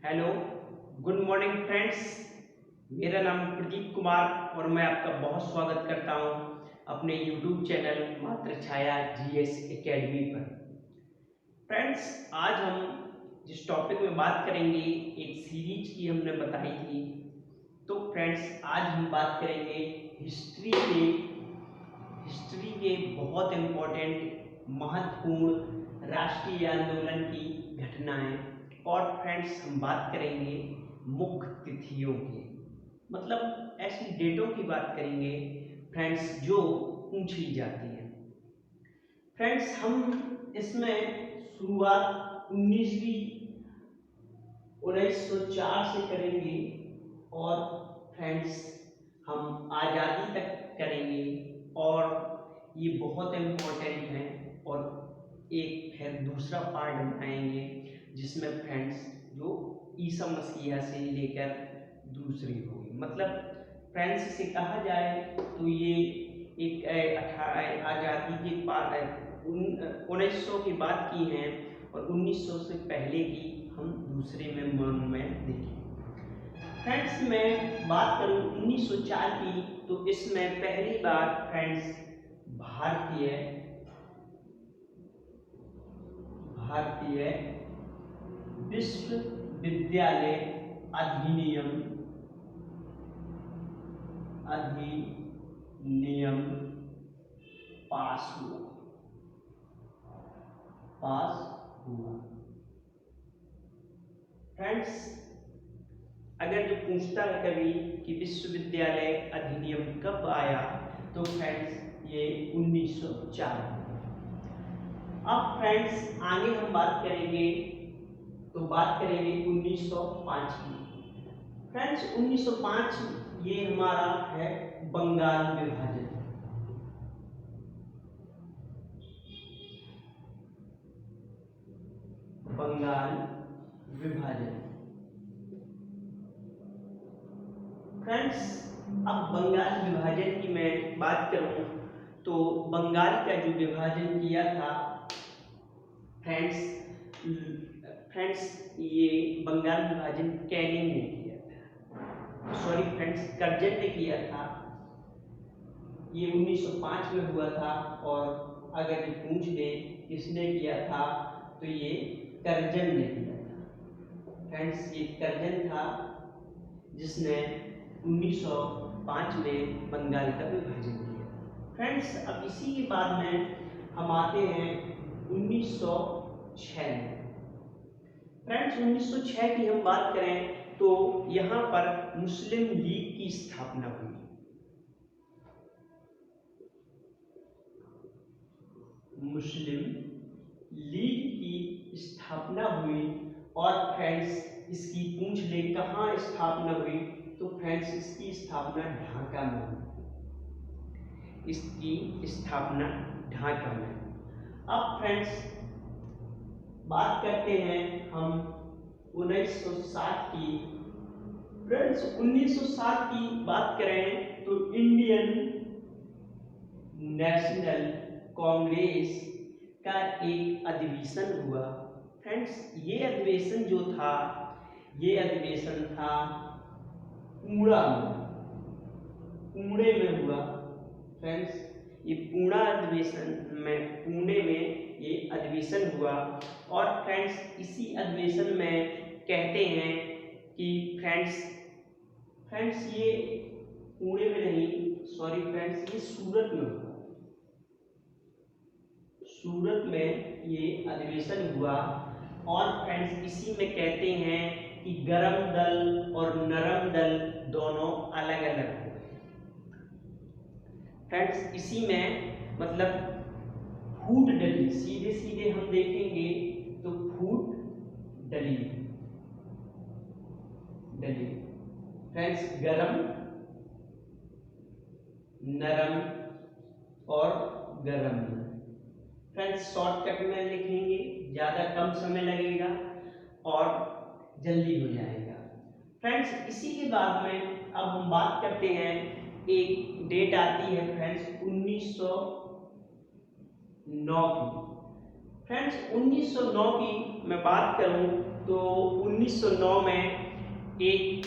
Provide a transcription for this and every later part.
Hello, good morning friends. मेरा नाम प्रदीप कुमार और मैं आपका बहुत स्वागत करता हूं अपने यूट्यूब चैनल मात्र छाया जीएस एकेडमी पर। फ्रेंड्स, आज हम जिस टॉपिक में बात करेंगे एक सीरीज की हमने बताई थी। तो फ्रेंड्स, आज हम बात करेंगे हिस्ट्री के बहुत इम्पोर्टेंट महत्वपूर्ण राष्ट्रीय आंदोलन की घटनाएं। और फ्रेंड्स, हम बात करेंगे मुख्य तिथियों की, मतलब ऐसी डेटों की बात करेंगे फ्रेंड्स जो पूछी जाती हैं। फ्रेंड्स, हम इसमें शुरुआत 1904 से करेंगे और फ्रेंड्स हम आज़ादी तक करेंगे और ये बहुत इम्पोर्टेंट है। और एक फिर दूसरा पार्ट बनाएंगे जिसमें फ्रेंड्स जो ईसा मसीह से लेकर दूसरी होगी, मतलब फ्रेंड्स इसे कहा जाए तो ये एक आज़ादी के बाद 1900 की बात की है और 1900 से पहले की हम दूसरे में मॉन्यूमेंट देखें। फ्रेंड्स, मैं बात करूं 1904 की तो इसमें पहली बार फ्रेंड्स भारतीय विश्वविद्यालय अधिनियम पास हुआ। फ्रेंड्स, अगर जो पूछता है कभी कि विश्वविद्यालय अधिनियम कब आया तो फ्रेंड्स ये 1904। अब फ्रेंड्स आगे हम बात करेंगे तो बात करेंगे 1905 की। फ्रेंड्स 1905 ये हमारा है बंगाल विभाजन। फ्रेंड्स, अब बंगाल विभाजन की मैं बात करूं तो बंगाल का जो विभाजन किया था फ्रेंड्स ये बंगाल विभाजन कैनिंग ने किया था, सॉरी फ्रेंड्स कर्जन ने किया था। ये 1905 में हुआ था और अगर ये पूछ ले किसने किया था तो ये कर्जन ने किया था। फ्रेंड्स, ये कर्जन था जिसने 1905 में बंगाल का विभाजन किया। फ्रेंड्स, अब इसी के बाद में हम आते हैं 1906 में। फ्रेंड्स 1906 की हम बात करें तो यहाँ पर मुस्लिम लीग की स्थापना हुई। मुस्लिम लीग की स्थापना हुई और फ्रेंड्स इसकी पूछ ले कहाँ स्थापना हुई तो फ्रेंड्स इसकी स्थापना ढाका में हुई। अब फ्रेंड्स बात करते हैं हम 1907 की। फ्रेंड्स 1907 की बात करें तो इंडियन नेशनल कांग्रेस का एक अधिवेशन हुआ। फ्रेंड्स ये अधिवेशन जो था ये अधिवेशन था पुणे में हुआ। फ्रेंड्स ये पुणे में ये अधिवेशन हुआ और फ्रेंड्स इसी अधिवेशन में कहते हैं कि फ्रेंड्स ये पुणे में नहीं, सॉरी फ्रेंड्स ये सूरत में हुआ। सूरत में ये अधिवेशन हुआ और फ्रेंड्स इसी में कहते हैं कि गरम दल और नरम दल दोनों अलग अलग हो गए। फ्रेंड्स इसी में मतलब फूट डली, सीधे सीधे हम देखेंगे तो फूट डली। फ्रेंड्स गरम, नरम और गरम। फ्रेंड्स शॉर्टकट में लिखेंगे, ज़्यादा कम समय लगेगा और जल्दी हो जाएगा। फ्रेंड्स इसी के बाद में अब हम बात करते हैं, एक डेट आती है फ्रेंड्स 1909 की। फ्रेंड्स 1909 की मैं बात करूं तो 1909 में एक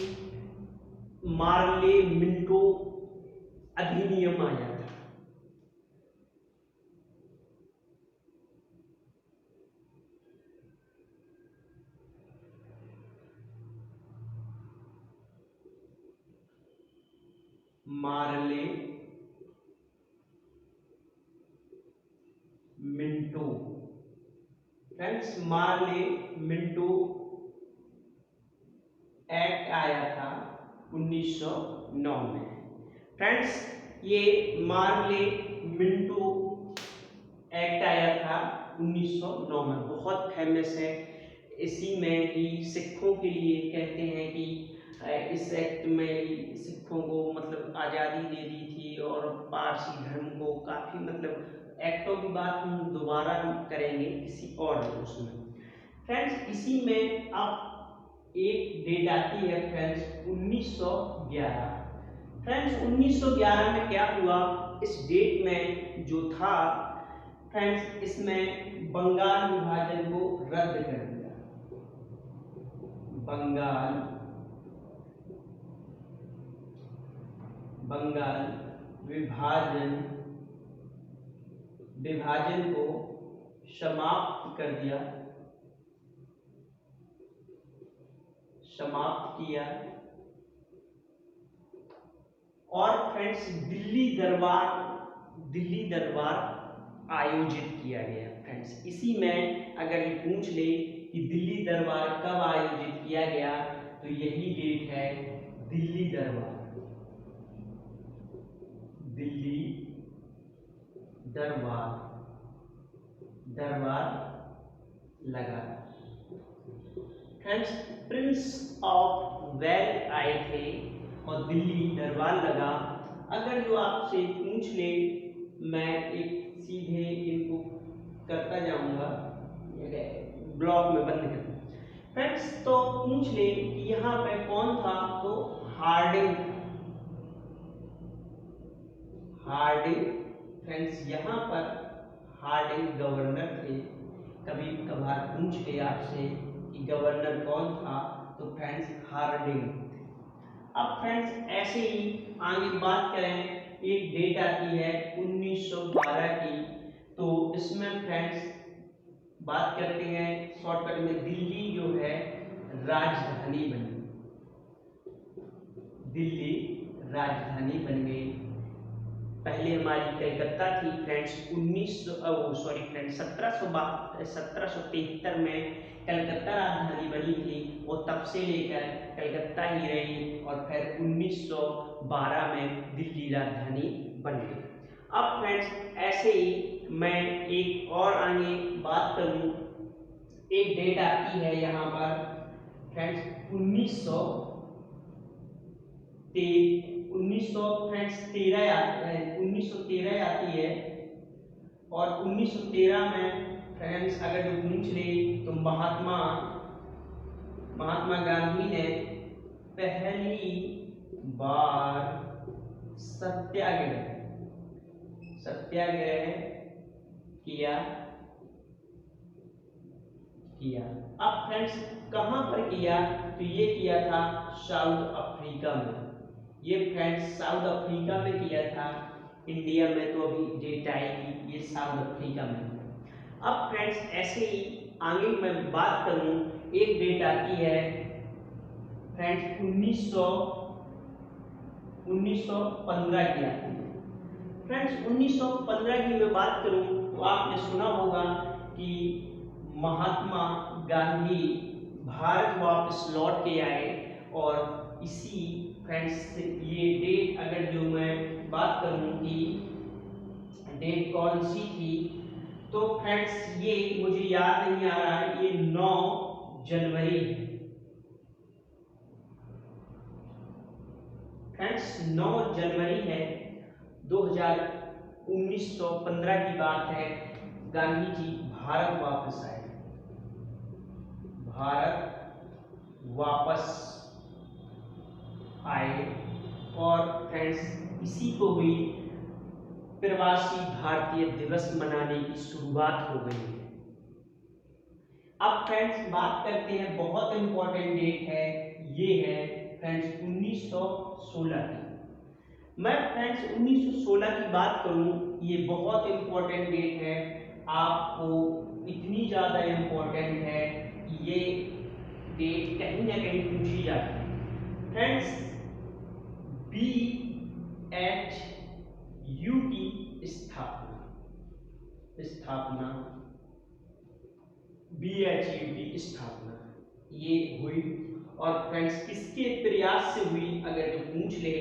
मार्ले मिंटो अधिनियम आया था। Morley Minto friends, Morley Minto act आया था 1909 में। फ्रेंड्स, ये मार्ले मिंटो एक्ट आया था 1909 में, बहुत फेमस है। इसी में ही सिखों के लिए कहते हैं कि इस एक्ट में ही सिखों को मतलब आज़ादी दे दी थी, और पारसी धर्म को काफ़ी मतलब एक्टों की बात हम दोबारा करेंगे किसी और उसमें। फ्रेंड्स, इसी में अब एक डेट आती है फ्रेंड्स 1911। फ्रेंड्स, 1911 में क्या हुआ, इस डेट में जो था फ्रेंड्स, इसमें बंगाल विभाजन को रद्द कर दिया। बंगाल विभाजन को समाप्त कर दिया, समाप्त किया। और फ्रेंड्स, दिल्ली दरबार आयोजित किया गया। फ्रेंड्स, इसी में अगर ये पूछ ले कि दिल्ली दरबार कब आयोजित किया गया, तो यही डेट है, दिल्ली दरबार लगा। फ्रेंड्स, प्रिंस ऑफ वेल्स आए थे और दिल्ली दरबार लगा। अगर जो आपसे पूछ ले, मैं एक सीधे इनको करता जाऊंगा, ब्लॉक में बंद कर। फ्रेंड्स, तो पूछ ले कि यहाँ पे कौन था, तो हार्डिंग। फ्रेंड्स, यहाँ पर हार्डिंग गवर्नर थे। कभी कभार पूछ ले आपसे कि गवर्नर कौन था, तो फ्रेंड्स हार्डिंग। अब फ्रेंड्स, ऐसे ही आगे बात करें, एक डेट आती है 1912 की, तो इसमें फ्रेंड्स बात करते हैं शॉर्टकट में, दिल्ली जो है राजधानी बनी। दिल्ली राजधानी बन गई। पहले हमारी कलकत्ता थी फ्रेंड्स, 1773 में कलकत्ता राजधानी बनी थी, और तब से लेकर कलकत्ता ही रही, और फिर 1912 में दिल्ली राजधानी बन गई। अब फ्रेंड्स, ऐसे ही मैं एक और आगे बात करूं, एक डेट आती है यहाँ पर फ्रेंड्स 1913 आती है। और 1913 में फ्रेंड्स अगर जो पूछ ले, तो महात्मा गांधी ने पहली बार सत्याग्रह किया। अब फ्रेंड्स, कहां पर किया, तो ये किया था साउथ अफ्रीका में। ये फ्रेंड्स साउथ अफ्रीका में किया था। इंडिया में तो अभी डेट आएगी, ये साउथ अफ्रीका में। अब फ्रेंड्स, ऐसे ही आगे मैं बात करूं, एक डेट आती है फ्रेंड्स 1915 की आती है। फ्रेंड्स, 1915 की मैं बात करूं, तो आपने सुना होगा कि महात्मा गांधी भारत वापस लौट के आए। और इसी फ्रेंड्स, ये डेट अगर जो मैं बात करूं कि डेट कौन सी थी, तो फ्रेंड्स ये मुझे याद नहीं आ रहा है, ये 9 जनवरी है। फ्रेंड्स 9 जनवरी है 1915 की बात है। गांधी जी भारत वापस आए। और फ्रेंड्स इसी को भी प्रवासी भारतीय दिवस मनाने की शुरुआत हो गई है। अब फ्रेंड्स बात करते हैं, बहुत इंपॉर्टेंट डेट है, ये है फ्रेंड्स 1916 की। मैं फ्रेंड्स 1916 की बात करूं, ये बहुत इंपॉर्टेंट डेट है, आपको इतनी ज़्यादा इंपॉर्टेंट है कि ये डेट कहीं ना कहीं पूछी जाती है फ्रेंड्स। बी एच यू की स्थापना स्थापना BHU की स्थापना ये हुई। और फ्रेंड्स किसके प्रयास से हुई अगर जो पूछ ले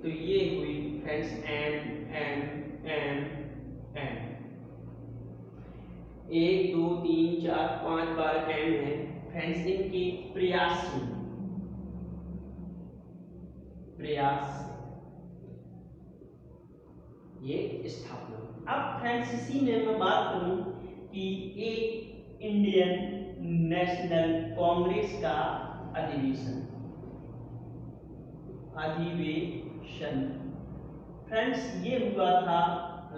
तो ये हुई फ्रेंड्स एम। एक दो तीन चार पांच बार एम है फ्रेंड्स, इनके प्रयास से, प्रयास ये स्थापना। अब फ्रेंड्स इसी में मैं बात करूं कि एक इंडियन नेशनल कांग्रेस का अधिवेशन फ्रेंड्स ये हुआ था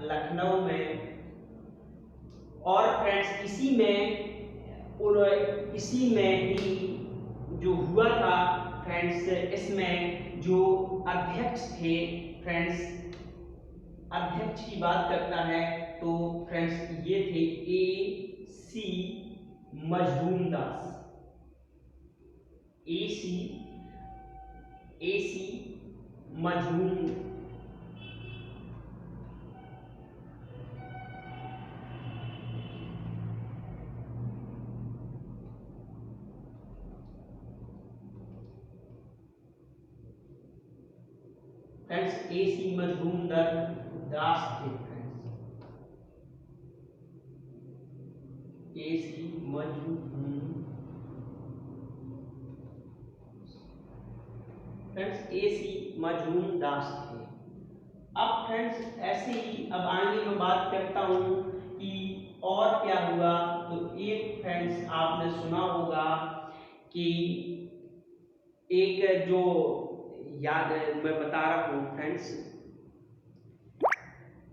लखनऊ में। और फ्रेंड्स इसी में ही जो हुआ था फ्रेंड्स, इसमें जो अध्यक्ष थे फ्रेंड्स, अध्यक्ष की बात करता है तो फ्रेंड्स ये थे AC मजरूमदास। AC मजरूम फ्रेंड्स, AC मजरूमदास थे फ्रेंड्स, AC मजरूम फ्रेंड्स, AC मजरूमदास थे। अब फ्रेंड्स ऐसे ही अब आगे मैं बात करता हूँ कि और क्या हुआ। तो एक फ्रेंड्स आपने सुना होगा कि एक जो याद मैं बता रहा हूँ फ्रेंड्स,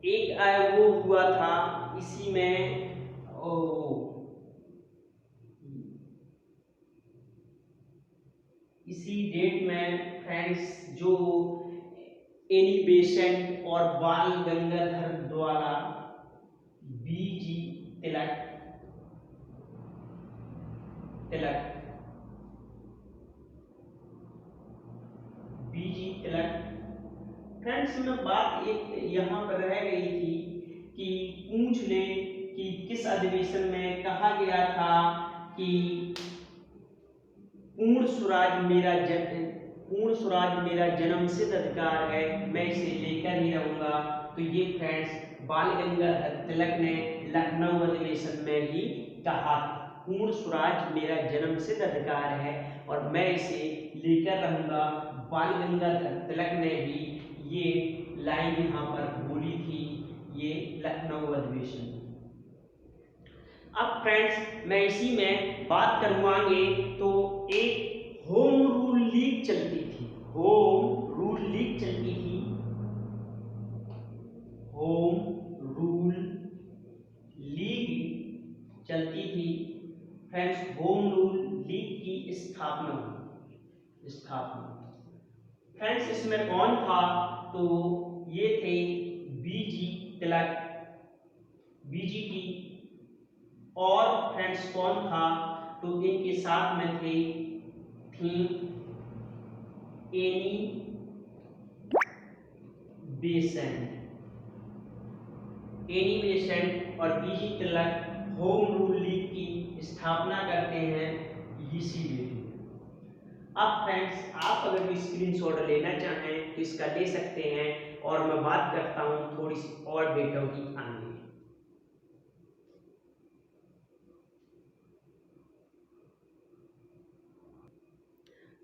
एक वो हुआ था इसी में, इसी डेट में फ्रेंड्स जो एनी बेसेंट और बाल गंगाधर द्वारा BG तिलक BG तिलक फ्रेंड्स में बात एक यहाँ पर रह गई थी कि पूछ ले कि किस अधिवेशन में कहा गया था कि पूर्ण स्वराज मेरा जन्मसिद्ध अधिकार है, मैं इसे लेकर ही रहूंगा। तो ये फ्रेंड्स बाल गंगाधर तिलक ने लखनऊ अधिवेशन में ही कहा, पूर्ण स्वराज मेरा जन्मसिद्ध अधिकार है और मैं इसे लेकर रहूंगा। बाल गंगाधर तिलक ने भी ये लाइन यहाँ पर बोली थी, ये लखनऊ अधिवेशन। अब फ्रेंड्स मैं इसी में बात करूँगागे तो एक होम रूल लीग चलती थी, होम रूल लीग चलती थी, होम रूल लीग चलती थी फ्रेंड्स। होम रूल लीग की स्थापना फ्रेंड्स इसमें कौन था तो ये थे BG तिलक, BGT। और फ्रेंड्स कौन था तो इनके साथ में थे एनी बेसेंट और BG तिलक होम रूल लीग की स्थापना करते हैं इसी डेट में। अब फ्रेंड्स आप अगर भी स्क्रीनशॉट लेना चाहें तो इसका ले सकते हैं और मैं बात करता हूं थोड़ी सी और डेटों की आगे।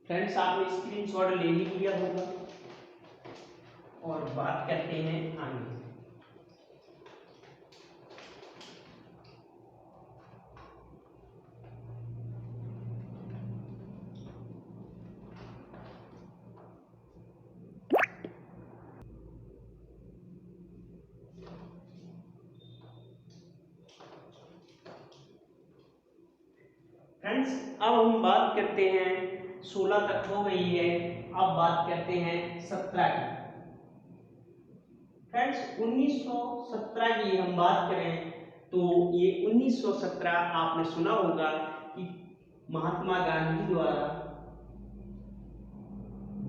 फ्रेंड्स आपने स्क्रीनशॉट ले ही लिया होगा और बात करते हैं आगे। फ्रेंड्स अब हम बात करते हैं, 16 तक हो गई है, अब बात करते हैं 17 की। फ्रेंड्स 1917 की हम बात करें तो ये 1917 आपने सुना होगा कि महात्मा गांधी द्वारा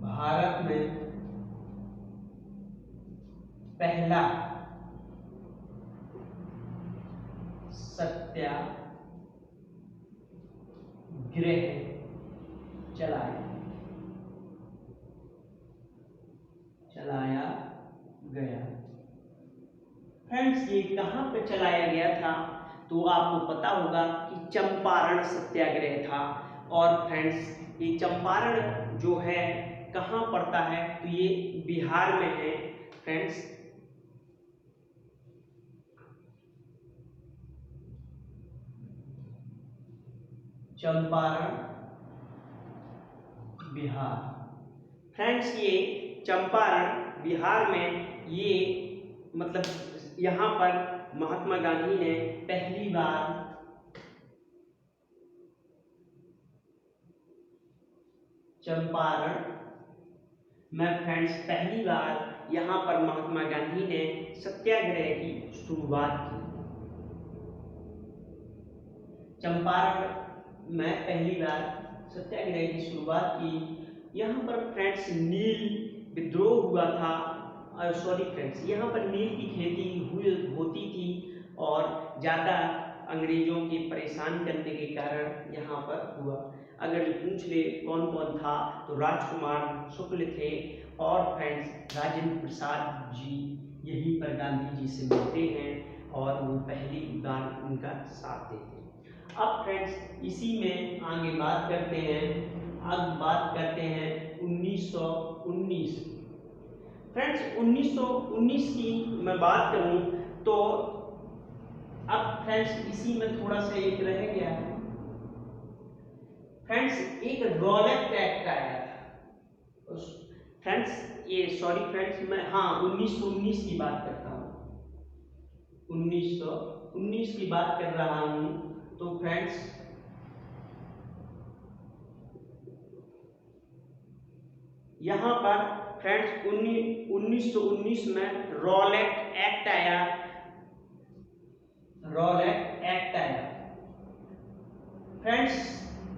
भारत में पहला सत्याग्रह चलाया गया। फ्रेंड्स ये कहाँ पे चलाया गया था, तो आपको पता होगा कि चंपारण सत्याग्रह था। और फ्रेंड्स ये चंपारण जो है कहाँ पड़ता है, तो ये बिहार में है। फ्रेंड्स चंपारण बिहार। फ्रेंड्स ये चंपारण बिहार में, ये मतलब यहाँ पर महात्मा गांधी ने पहली बार चंपारण में पहली बार यहाँ पर महात्मा गांधी ने सत्याग्रह की शुरुआत की। चंपारण में पहली बार सत्याग्रह की शुरुआत की। यहाँ पर फ्रेंड्स नील विद्रोह हुआ था, सॉरी फ्रेंड्स, यहाँ पर नील की खेती होती थी और ज़्यादा अंग्रेजों के परेशान करने के कारण यहाँ पर हुआ। अगर पूछ ले कौन कौन था, तो राजकुमार शुक्ल थे और फ्रेंड्स राजेंद्र प्रसाद जी यहीं पर गांधी जी से मिलते हैं और वो पहली बार उनका साथ देते हैं। अब फ्रेंड्स इसी में आगे बात करते हैं, अब बात करते हैं 1919। फ्रेंड्स 1919 की मैं बात करूं तो अब फ्रेंड्स इसी में थोड़ा सा एक रह गया है। फ्रेंड्स एक रॉलेट एक्ट आया था। फ्रेंड्स ये सॉरी फ्रेंड्स मैं 1919 की बात करता हूँ, 1919 की बात कर रहा हूँ। तो फ्रेंड्स यहाँ पर फ्रेंड्स 1919 में रॉलेट एक्ट आया, रॉलेट एक्ट आया। फ्रेंड्स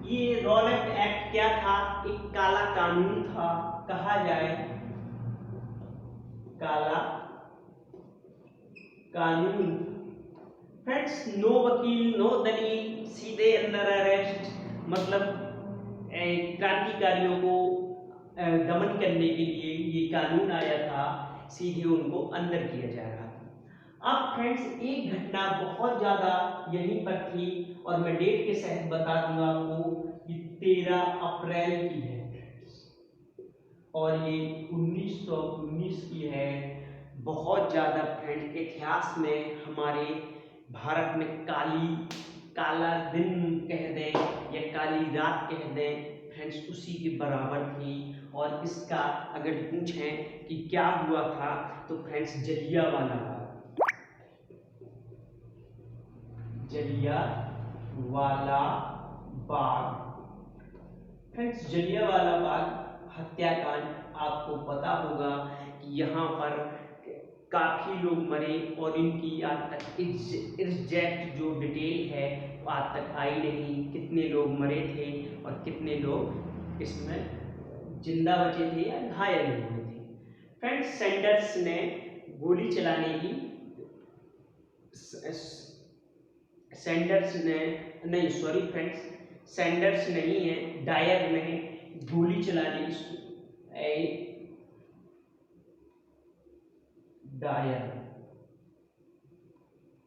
ये रॉलेट एक्ट क्या था, एक काला कानून था, कहा जाए काला कानून। फ्रेंड्स नो वकील नो दलील, सीधे अंदर अरेस्ट, मतलब क्रांतिकारियों को दमन करने के लिए ये कानून आया था, सीधे उनको अंदर किया जा रहा था। अब फ्रेंड्स एक घटना बहुत ज़्यादा यहीं पर थी और मैं डेट के साथ बता दूंगा आपको कि 13 अप्रैल की है और ये 1919 की है। बहुत ज़्यादा फ्रेंड्स इतिहास में हमारे भारत में काला दिन कह दें या काली रात कह दें फ्रेंड्स, उसी के बराबर थी। और इसका अगर पूछें कि क्या हुआ था, तो फ्रेंड्स जलियांवाला बाग। फ्रेंड्स जलियांवाला बाग हत्याकांड आपको पता होगा कि यहाँ पर काफी लोग मरे और इनकी आज तक एग्जैक्ट जो डिटेल है वो आज तक आई नहीं, कितने लोग मरे थे और कितने लोग इसमें जिंदा बचे थे या घायल हुए थे। फ्रेंड्स सैंडर्स ने गोली चलाने की, सैंडर्स ने नहीं सॉरी फ्रेंड्स सैंडर्स नहीं है, डायर ने गोली चलाने की, डायर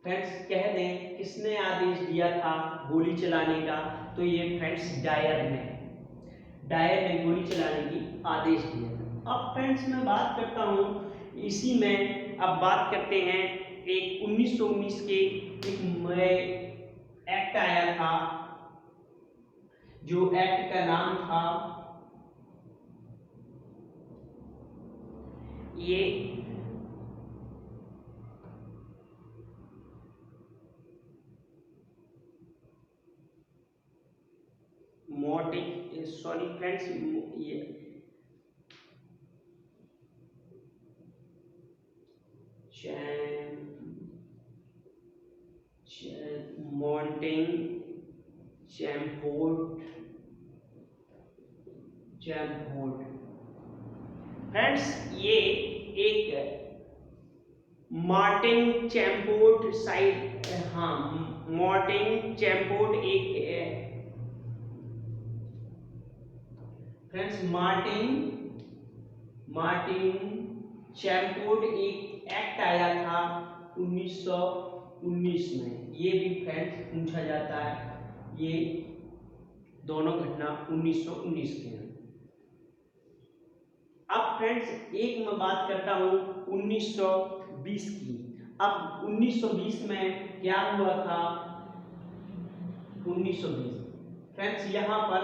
फ्रेंड्स कह दें किसने आदेश दिया था गोली चलाने का, तो ये फ्रेंड्स डायर ने गोली चलाने की आदेश दिया था। अब फ्रेंड्स मैं बात करता हूँ इसी में, अब बात करते हैं एक 1919 के एक एक्ट आया था, जो एक्ट का नाम था ये मोटिव, सॉरी फ्रेंड्स, ये मॉन्टेन चैम्पोर्ट, फ्रेंड्स ये एक मार्टिन चैम्पोर्ट साइट, हाँ मार्टिन चैम्पोर्ट एक फ्रेंड्स मार्टिन चैम्पोर्ट एक एक्ट आया था 1919 में। ये भी फ्रेंड्स पूछा जाता है, ये दोनों घटना 1919 के हैं। अब फ्रेंड्स एक मैं बात करता हूँ 1920 की। अब 1920 में क्या हुआ था? 1920 फ्रेंड्स यहाँ पर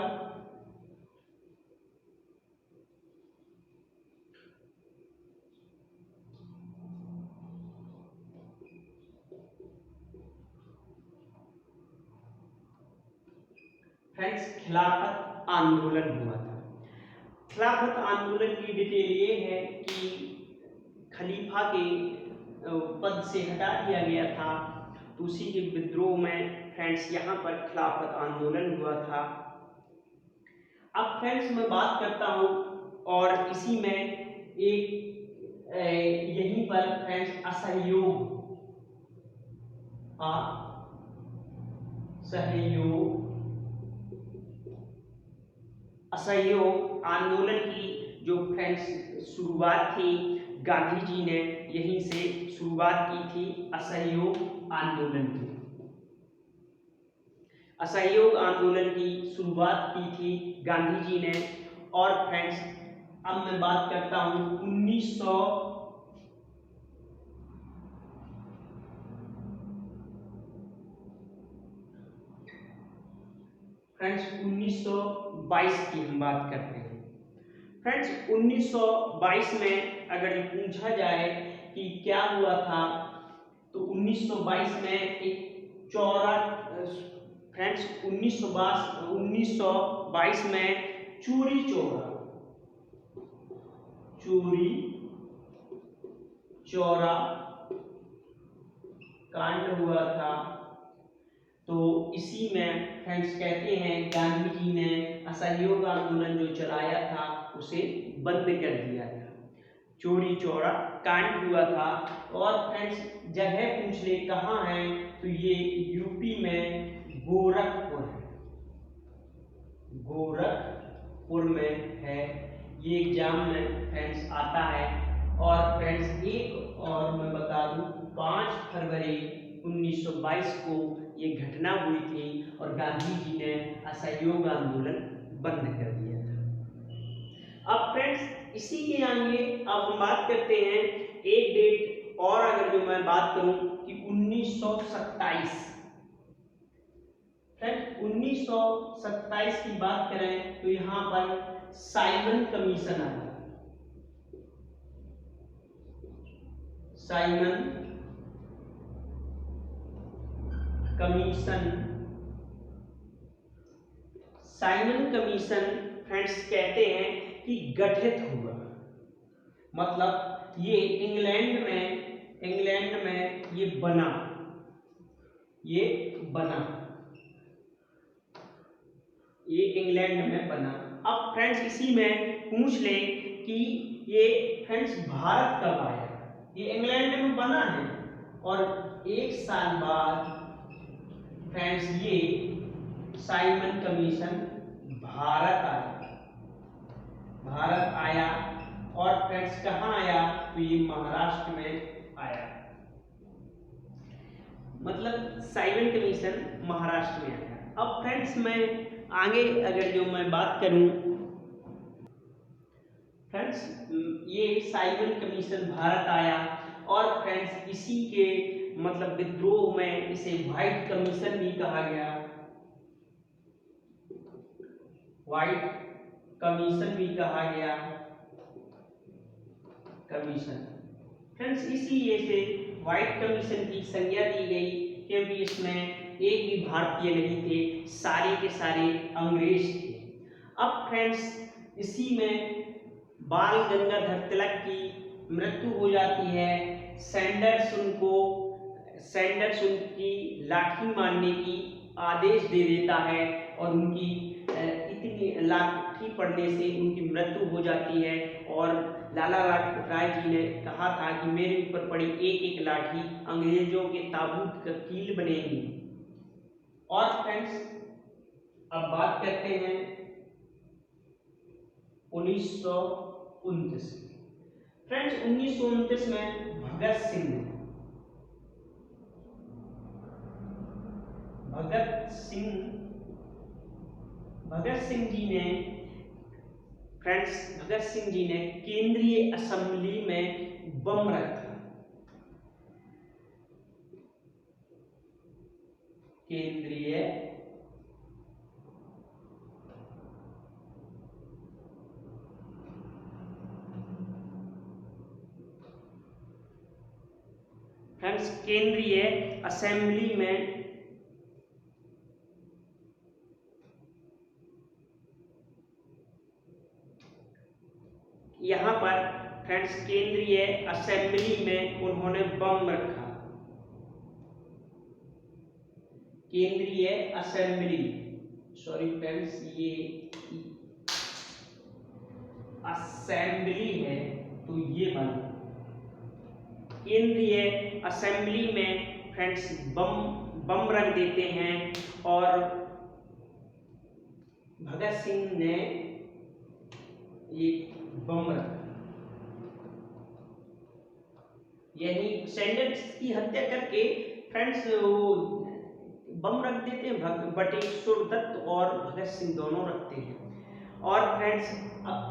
फ्रेंड्स खिलाफत आंदोलन हुआ था। खिलाफत आंदोलन की डिटेल ये है कि खलीफा के पद से हटा दिया गया था, तो उसी के विद्रोह में फ्रेंड्स यहाँ पर खिलाफत आंदोलन हुआ था। अब फ्रेंड्स मैं बात करता हूँ और इसी में एक यहीं पर फ्रेंड्स असहयोग आंदोलन की जो फ्रेंड्स शुरुआत थी, गांधी जी ने यहीं से शुरुआत की थी असहयोग आंदोलन की। असहयोग आंदोलन की शुरुआत की थी गांधी जी ने। और फ्रेंड्स अब मैं बात करता हूँ 1922 की हम बात करते हैं। फ्रेंड्स 1922 में अगर ये पूछा जाए कि क्या हुआ था, तो 1922 में एक फ्रेंड्स 1922 में चोरी चौरा कांड हुआ था। तो इसी में फ्रेंड्स कहते हैं गांधी जी ने असहयोग आंदोलन जो चलाया था उसे बंद कर दिया था। चोरी चौरा कांड हुआ था। और फ्रेंड्स जगह पूछ ले कहाँ है, तो ये यूपी में गोरखपुर में है। ये एग्जाम में फ्रेंड्स आता है। और फ्रेंड्स एक और मैं बता दूं, 5 फरवरी 1922 को ये घटना हुई थी और गांधी जी ने असहयोग आंदोलन बंद कर दिया था। अब फ्रेंड्स इसी के आगे अब हम बात करते हैं एक डेट और, अगर जो मैं बात करूं कि 1927 फ्रेंड्स 1927 की बात करें तो यहाँ पर साइमन कमीशन आया। साइमन कमीशन फ्रेंड्स कहते हैं कि गठित हुआ, मतलब ये इंग्लैंड में ये बना ये इंग्लैंड में बना। अब फ्रेंड्स इसी में पूछ ले कि ये फ्रेंड्स भारत कब आया। ये इंग्लैंड में बना है और 1 साल बाद फ्रेंड्स ये साइमन कमीशन भारत आया। और फ्रेंड्स कहाँ आया, तो ये महाराष्ट्र में आया, मतलब साइमन कमीशन महाराष्ट्र में आया। अब फ्रेंड्स मैं आगे अगर जो मैं बात करूं, फ्रेंड्स ये साइमन कमीशन भारत आया और फ्रेंड्स इसी के मतलब विद्रोह में इसे व्हाइट कमीशन भी कहा गया। फ्रेंड्स इसीलिए से व्हाइट कमीशन की संज्ञा दी गई क्योंकि इसमें एक भी भारतीय नहीं थे, सारे के सारे अंग्रेज थे। अब फ्रेंड्स इसी में बाल गंगाधर तिलक की मृत्यु हो जाती है। सैंडर्स उनकी लाठी मारने की आदेश दे देता है और उनकी इतनी लाठी पड़ने से उनकी मृत्यु हो जाती है। और लाला लाजपत राय जी ने कहा था कि मेरे ऊपर पड़ी एक एक लाठी अंग्रेजों के ताबूत का कील बनेगी। और फ्रेंड्स अब बात करते हैं 1929। फ्रेंड्स 1929 में भगत सिंह जी ने केंद्रीय असेंबली में बम रखा। केंद्रीय असेंबली में यहाँ पर फ्रेंड्स केंद्रीय असेंबली में उन्होंने बम रखा। केंद्रीय असेंबली, सॉरी फ्रेंड्स ये असेंबली है तो ये बना। केंद्रीय असेंबली में फ्रेंड्स बम रख देते हैं और भगत सिंह ने ये बम रखा। यानी सैंडर्स की हत्या करके फ्रेंड्स वो बम रख देते हैं। बटेश्वर दत्त और भगत सिंह दोनों रखते हैं। और फ्रेंड्स अब